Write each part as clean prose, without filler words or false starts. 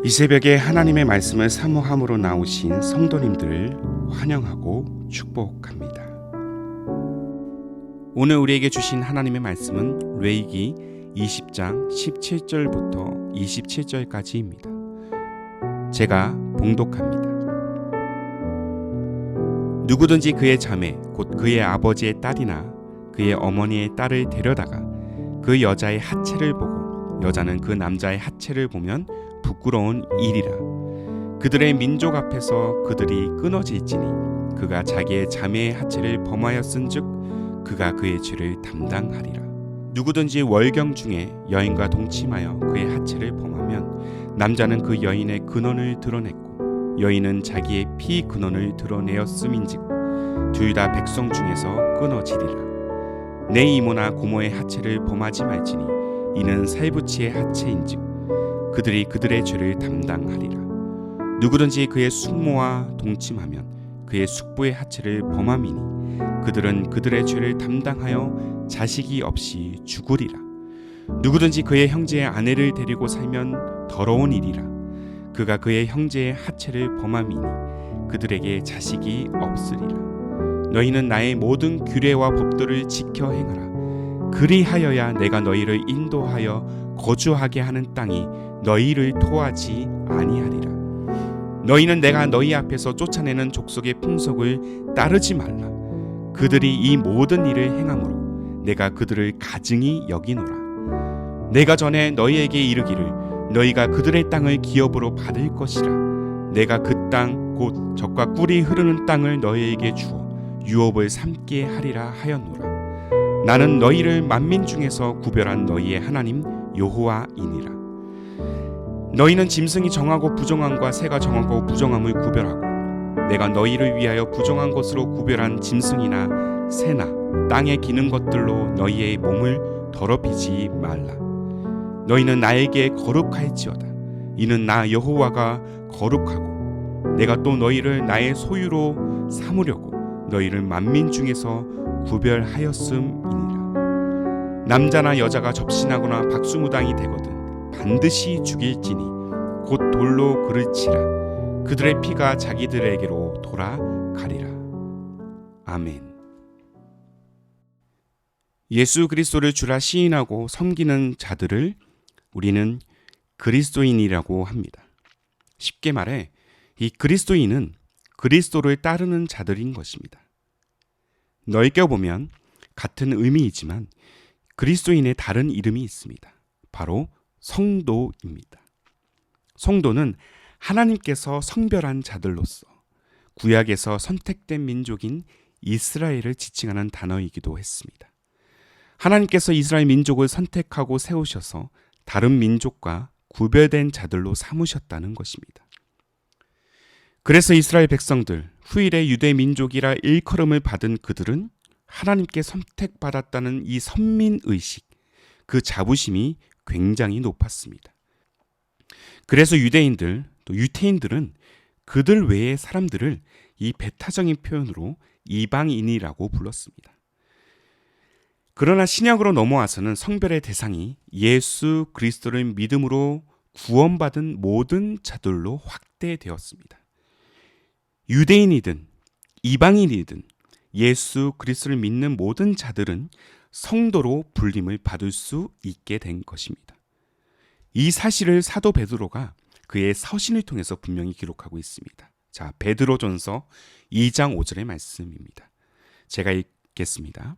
이 새벽에 하나님의 말씀을 사모함으로 나오신 성도님들을 환영하고 축복합니다. 오늘 우리에게 주신 하나님의 말씀은 레위기 20장 17절부터 27절까지입니다. 제가 봉독합니다. 누구든지 그의 자매 곧 그의 아버지의 딸이나 그의 어머니의 딸을 데려다가 그 여자의 하체를 보고 여자는 그 남자의 하체를 보면 부끄러운 일이라. 그들의 민족 앞에서 그들이 끊어질지니 그가 자기의 자매의 하체를 범하였은즉 그가 그의 죄를 담당하리라. 누구든지 월경 중에 여인과 동침하여 그의 하체를 범하면 남자는 그 여인의 근원을 드러냈고 여인은 자기의 피 근원을 드러내었음인즉 둘 다 백성 중에서 끊어지리라. 내 이모나 고모의 하체를 범하지 말지니 이는 살부치의 하체인즉 그들이 그들의 죄를 담당하리라. 누구든지 그의 숙모와 동침하면 그의 숙부의 하체를 범함이니 그들은 그들의 죄를 담당하여 자식이 없이 죽으리라. 누구든지 그의 형제의 아내를 데리고 살면 더러운 일이라. 그가 그의 형제의 하체를 범함이니 그들에게 자식이 없으리라. 너희는 나의 모든 규례와 법도를 지켜 행하라. 그리하여야 내가 너희를 인도하여 거주하게 하는 땅이 너희를 토하지 아니하리라. 너희는 내가 너희 앞에서 쫓아내는 족속의 풍속을 따르지 말라. 그들이 이 모든 일을 행함으로 내가 그들을 가증히 여기노라. 내가 전에 너희에게 이르기를 너희가 그들의 땅을 기업으로 받을 것이라. 내가 그 땅 곧 젖과 꿀이 흐르는 땅을 너희에게 주어 유업을 삼게 하리라 하였노라. 나는 너희를 만민 중에서 구별한 너희의 하나님 여호와이니라. 너희는 짐승이 정하고 부정함과 새가 정하고 부정함을 구별하고 내가 너희를 위하여 부정한 것으로 구별한 짐승이나 새나 땅에 기는 것들로 너희의 몸을 더럽히지 말라. 너희는 나에게 거룩할지어다. 이는 나 여호와가 거룩하고 내가 또 너희를 나의 소유로 삼으려고 너희를 만민 중에서 구별하였음이니라. 남자나 여자가 접신하거나 박수무당이 되거든 반드시 죽일지니 곧 돌로 그르치라. 그들의 피가 자기들에게로 돌아가리라. 아멘. 예수 그리스도를 주라 시인하고 섬기는 자들을 우리는 그리스도인이라고 합니다. 쉽게 말해 이 그리스도인은 그리스도를 따르는 자들인 것입니다. 넓게 보면 같은 의미이지만 그리스도인의 다른 이름이 있습니다. 바로 성도입니다. 성도는 하나님께서 성별한 자들로서 구약에서 선택된 민족인 이스라엘을 지칭하는 단어이기도 했습니다. 하나님께서 이스라엘 민족을 선택하고 세우셔서 다른 민족과 구별된 자들로 삼으셨다는 것입니다. 그래서 이스라엘 백성들, 후일의 유대 민족이라 일컬음을 받은 그들은 하나님께 선택받았다는 이 선민의식, 그 자부심이 굉장히 높았습니다. 그래서 유대인들, 또 유태인들은 그들 외의 사람들을 이 배타적인 표현으로 이방인이라고 불렀습니다. 그러나 신약으로 넘어와서는 성별의 대상이 예수 그리스도를 믿음으로 구원받은 모든 자들로 확대되었습니다. 유대인이든 이방인이든 예수 그리스도를 믿는 모든 자들은 성도로 불림을 받을 수 있게 된 것입니다. 이 사실을 사도 베드로가 그의 서신을 통해서 분명히 기록하고 있습니다. 자, 베드로전서 2장 5절의 말씀입니다. 제가 읽겠습니다.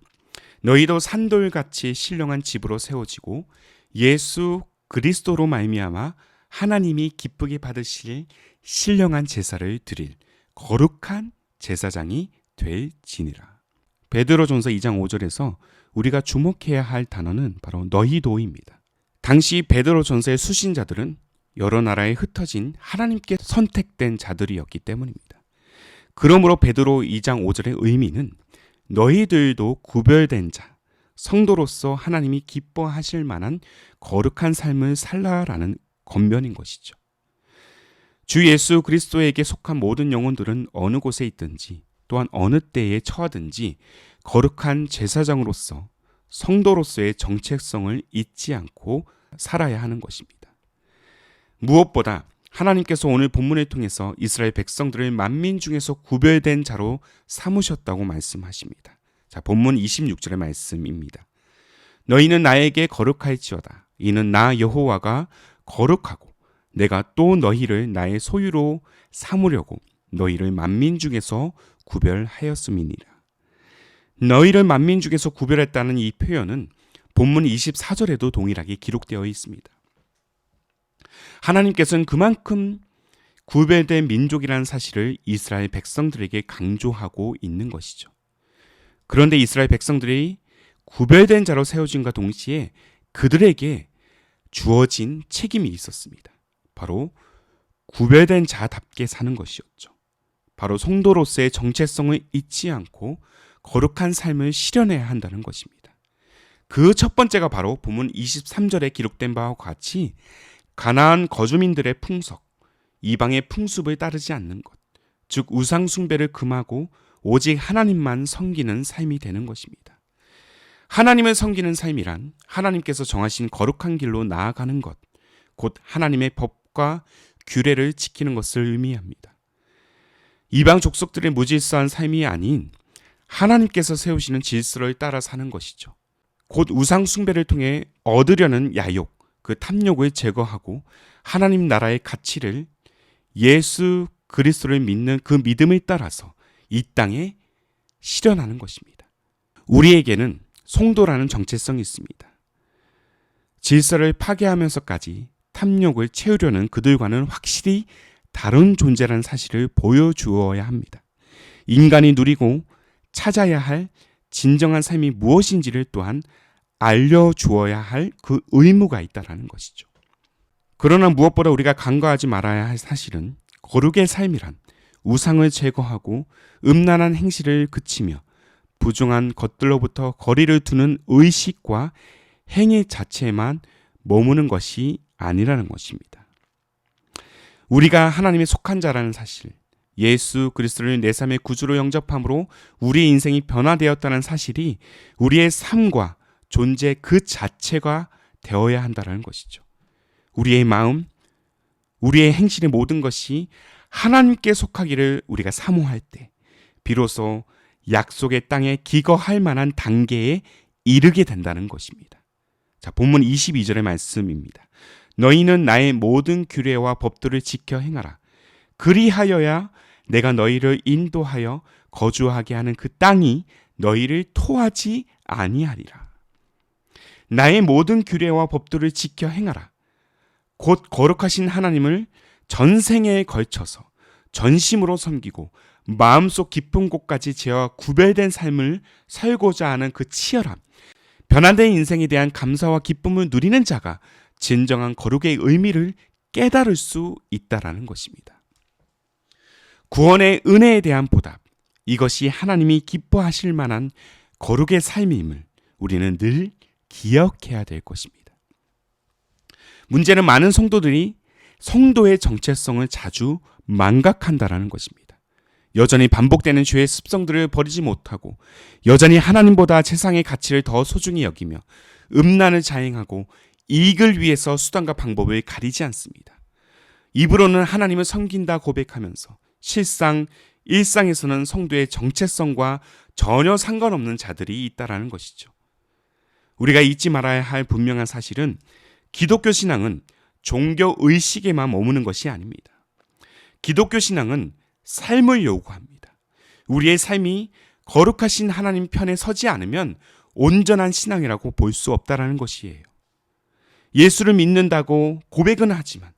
너희도 산돌같이 신령한 집으로 세워지고 예수 그리스도로 말미암아 하나님이 기쁘게 받으실 신령한 제사를 드릴 거룩한 제사장이 될지니라. 베드로전서 2장 5절에서 우리가 주목해야 할 단어는 바로 너희도입니다. 당시 베드로전서의 수신자들은 여러 나라에 흩어진 하나님께 선택된 자들이었기 때문입니다. 그러므로 베드로 2장 5절의 의미는 너희들도 구별된 자, 성도로서 하나님이 기뻐하실 만한 거룩한 삶을 살라라는 권면인 것이죠. 주 예수 그리스도에게 속한 모든 영혼들은 어느 곳에 있든지 또한 어느 때에 처하든지 거룩한 제사장으로서 성도로서의 정체성을 잊지 않고 살아야 하는 것입니다. 무엇보다 하나님께서 오늘 본문을 통해서 이스라엘 백성들을 만민 중에서 구별된 자로 삼으셨다고 말씀하십니다. 자, 본문 26절의 말씀입니다. 너희는 나에게 거룩할지어다. 이는 나 여호와가 거룩하고 내가 또 너희를 나의 소유로 삼으려고 너희를 만민 중에서 구별하였음이니라. 너희를 만민 중에서 구별했다는 이 표현은 본문 24절에도 동일하게 기록되어 있습니다. 하나님께서는 그만큼 구별된 민족이라는 사실을 이스라엘 백성들에게 강조하고 있는 것이죠. 그런데 이스라엘 백성들이 구별된 자로 세워진과 동시에 그들에게 주어진 책임이 있었습니다. 바로 구별된 자답게 사는 것이었죠. 바로 성도로서의 정체성을 잊지 않고 거룩한 삶을 실현해야 한다는 것입니다. 그 첫 번째가 바로 본문 23절에 기록된 바와 같이 가나안 거주민들의 풍속, 이방의 풍습을 따르지 않는 것, 즉 우상 숭배를 금하고 오직 하나님만 섬기는 삶이 되는 것입니다. 하나님을 섬기는 삶이란 하나님께서 정하신 거룩한 길로 나아가는 것, 곧 하나님의 법과 규례를 지키는 것을 의미합니다. 이방 족속들의 무질서한 삶이 아닌 하나님께서 세우시는 질서를 따라 사는 것이죠. 곧 우상 숭배를 통해 얻으려는 야욕, 그 탐욕을 제거하고 하나님 나라의 가치를 예수 그리스도를 믿는 그 믿음을 따라서 이 땅에 실현하는 것입니다. 우리에게는 성도라는 정체성이 있습니다. 질서를 파괴하면서까지 탐욕을 채우려는 그들과는 확실히 다른 존재라는 사실을 보여주어야 합니다. 인간이 누리고 찾아야 할 진정한 삶이 무엇인지를 또한 알려주어야 할 그 의무가 있다는 것이죠. 그러나 무엇보다 우리가 간과하지 말아야 할 사실은 거룩의 삶이란 우상을 제거하고 음란한 행실을 그치며 부정한 것들로부터 거리를 두는 의식과 행위 자체에만 머무는 것이 아니라는 것입니다. 우리가 하나님의 속한 자라는 사실, 예수 그리스도를 내 삶의 구주로 영접함으로 우리의 인생이 변화되었다는 사실이 우리의 삶과 존재 그 자체가 되어야 한다는 것이죠. 우리의 마음, 우리의 행실의 모든 것이 하나님께 속하기를 우리가 사모할 때 비로소 약속의 땅에 기거할 만한 단계에 이르게 된다는 것입니다. 자, 본문 22절의 말씀입니다. 너희는 나의 모든 규례와 법도를 지켜 행하라. 그리하여야 내가 너희를 인도하여 거주하게 하는 그 땅이 너희를 토하지 아니하리라. 나의 모든 규례와 법도를 지켜 행하라. 곧 거룩하신 하나님을 전생에 걸쳐서 전심으로 섬기고 마음속 깊은 곳까지 재어 구별된 삶을 살고자 하는 그 치열함, 변화된 인생에 대한 감사와 기쁨을 누리는 자가 진정한 거룩의 의미를 깨달을 수 있다라는 것입니다. 구원의 은혜에 대한 보답, 이것이 하나님이 기뻐하실 만한 거룩의 삶임을 우리는 늘 기억해야 될 것입니다. 문제는 많은 성도들이 성도의 정체성을 자주 망각한다라는 것입니다. 여전히 반복되는 죄의 습성들을 버리지 못하고 여전히 하나님보다 세상의 가치를 더 소중히 여기며 음란을 자행하고 이익을 위해서 수단과 방법을 가리지 않습니다. 입으로는 하나님을 섬긴다 고백하면서 실상 일상에서는 성도의 정체성과 전혀 상관없는 자들이 있다라는 것이죠. 우리가 잊지 말아야 할 분명한 사실은 기독교 신앙은 종교 의식에만 머무는 것이 아닙니다. 기독교 신앙은 삶을 요구합니다. 우리의 삶이 거룩하신 하나님 편에 서지 않으면 온전한 신앙이라고 볼 수 없다라는 것이에요. 예수를 믿는다고 고백은 하지만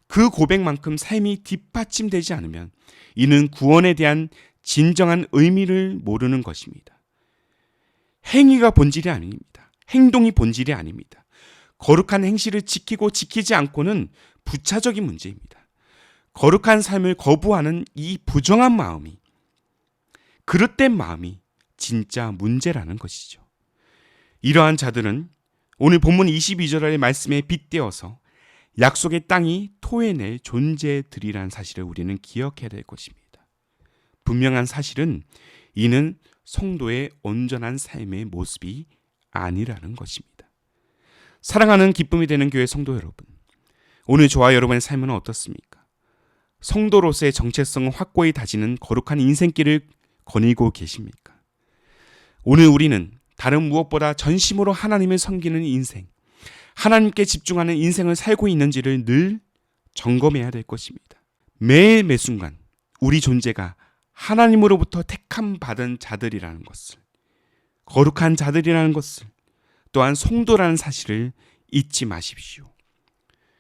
그 고백만큼 삶이 뒷받침되지 않으면 이는 구원에 대한 진정한 의미를 모르는 것입니다. 행위가 본질이 아닙니다. 행동이 본질이 아닙니다. 거룩한 행실을 지키고 지키지 않고는 부차적인 문제입니다. 거룩한 삶을 거부하는 이 부정한 마음이, 그릇된 마음이 진짜 문제라는 것이죠. 이러한 자들은 오늘 본문 22절의 말씀에 빗대어서 약속의 땅이 토해낼 존재들이라는 사실을 우리는 기억해야 될 것입니다. 분명한 사실은 이는 성도의 온전한 삶의 모습이 아니라는 것입니다. 사랑하는 기쁨이 되는 교회 성도 여러분, 오늘 저와 여러분의 삶은 어떻습니까? 성도로서의 정체성을 확고히 다지는 거룩한 인생길을 거닐고 계십니까? 오늘 우리는 다른 무엇보다 전심으로 하나님을 섬기는 인생, 하나님께 집중하는 인생을 살고 있는지를 늘 점검해야 될 것입니다. 매일 매순간 우리 존재가 하나님으로부터 택함 받은 자들이라는 것을, 거룩한 자들이라는 것을, 또한 성도라는 사실을 잊지 마십시오.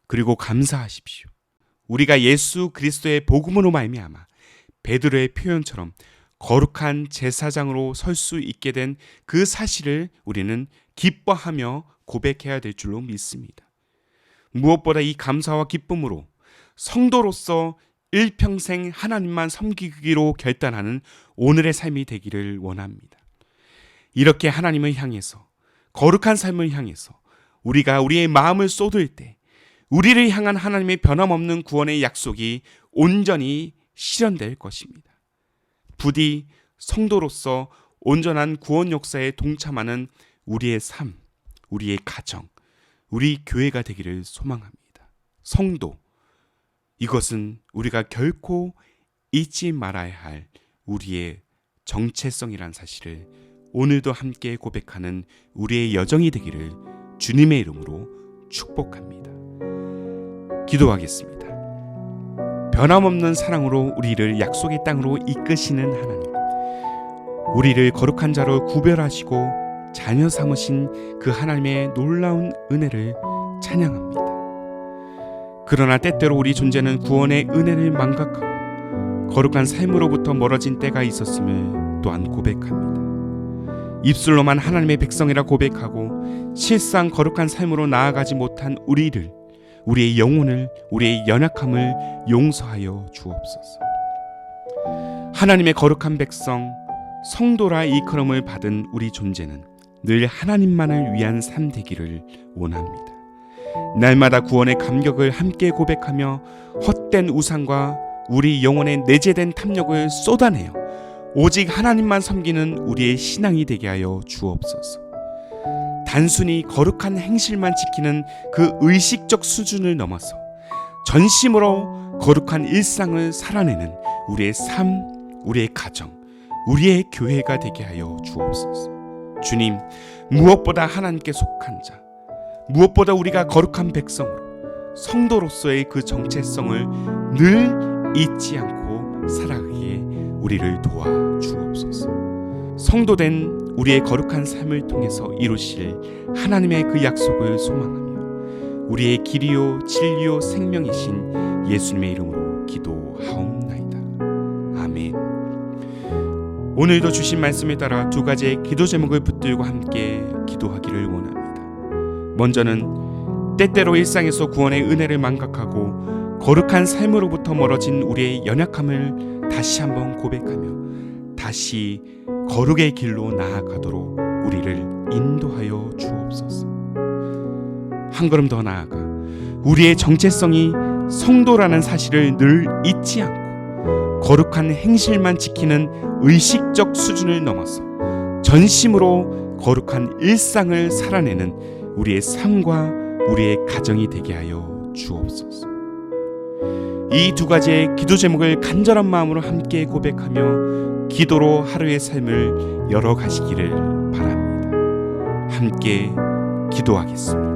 그리고 감사하십시오. 우리가 예수 그리스도의 복음으로 말미암아 베드로의 표현처럼 거룩한 제사장으로 설 수 있게 된 그 사실을 우리는 기뻐하며 고백해야 될 줄로 믿습니다. 무엇보다 이 감사와 기쁨으로 성도로서 일평생 하나님만 섬기기로 결단하는 오늘의 삶이 되기를 원합니다. 이렇게 하나님을 향해서, 거룩한 삶을 향해서 우리가 우리의 마음을 쏟을 때 우리를 향한 하나님의 변함없는 구원의 약속이 온전히 실현될 것입니다. 부디 성도로서 온전한 구원 역사에 동참하는 우리의 삶, 우리의 가정, 우리 교회가 되기를 소망합니다. 성도, 이것은 우리가 결코 잊지 말아야 할 우리의 정체성이란 사실을 오늘도 함께 고백하는 우리의 여정이 되기를 주님의 이름으로 축복합니다. 기도하겠습니다. 변함없는 사랑으로 우리를 약속의 땅으로 이끄시는 하나님, 우리를 거룩한 자로 구별하시고 자녀 삼으신 그 하나님의 놀라운 은혜를 찬양합니다. 그러나 때때로 우리 존재는 구원의 은혜를 망각하고 거룩한 삶으로부터 멀어진 때가 있었음을 또한 고백합니다. 입술로만 하나님의 백성이라 고백하고 실상 거룩한 삶으로 나아가지 못한 우리를, 우리의 영혼을, 우리의 연약함을 용서하여 주옵소서. 하나님의 거룩한 백성, 성도라 일컬음을 받은 우리 존재는 늘 하나님만을 위한 삶 되기를 원합니다. 날마다 구원의 감격을 함께 고백하며 헛된 우상과 우리 영혼에 내재된 탐욕을 쏟아내어 오직 하나님만 섬기는 우리의 신앙이 되게 하여 주옵소서. 단순히 거룩한 행실만 지키는 그 의식적 수준을 넘어서 전심으로 거룩한 일상을 살아내는 우리의 삶, 우리의 가정, 우리의 교회가 되게 하여 주옵소서. 주님, 무엇보다 하나님께 속한 자, 무엇보다 우리가 거룩한 백성으로 성도로서의 그 정체성을 늘 잊지 않고 살아가기에 우리를 도와 주옵소서. 성도된 우리의 거룩한 삶을 통해서 이루실 하나님의 그 약속을 소망하며 우리의 길이요 진리요 생명이신 예수님의 이름으로 기도하옵나이다. 아멘. 오늘도 주신 말씀에 따라 두 가지의 기도 제목을 붙들고 함께 기도하기를 원합니다. 먼저는 때때로 일상에서 구원의 은혜를 망각하고 거룩한 삶으로부터 멀어진 우리의 연약함을 다시 한번 고백하며 다시 거룩의 길로 나아가도록 우리를 인도하여 주옵소서. 한 걸음 더 나아가 우리의 정체성이 성도라는 사실을 늘 잊지 않고 거룩한 행실만 지키는 의식적 수준을 넘어서 전심으로 거룩한 일상을 살아내는 우리의 삶과 우리의 가정이 되게 하여 주옵소서. 이 두 가지의 기도 제목을 간절한 마음으로 함께 고백하며 기도로 하루의 삶을 열어가시기를 바랍니다. 함께 기도하겠습니다.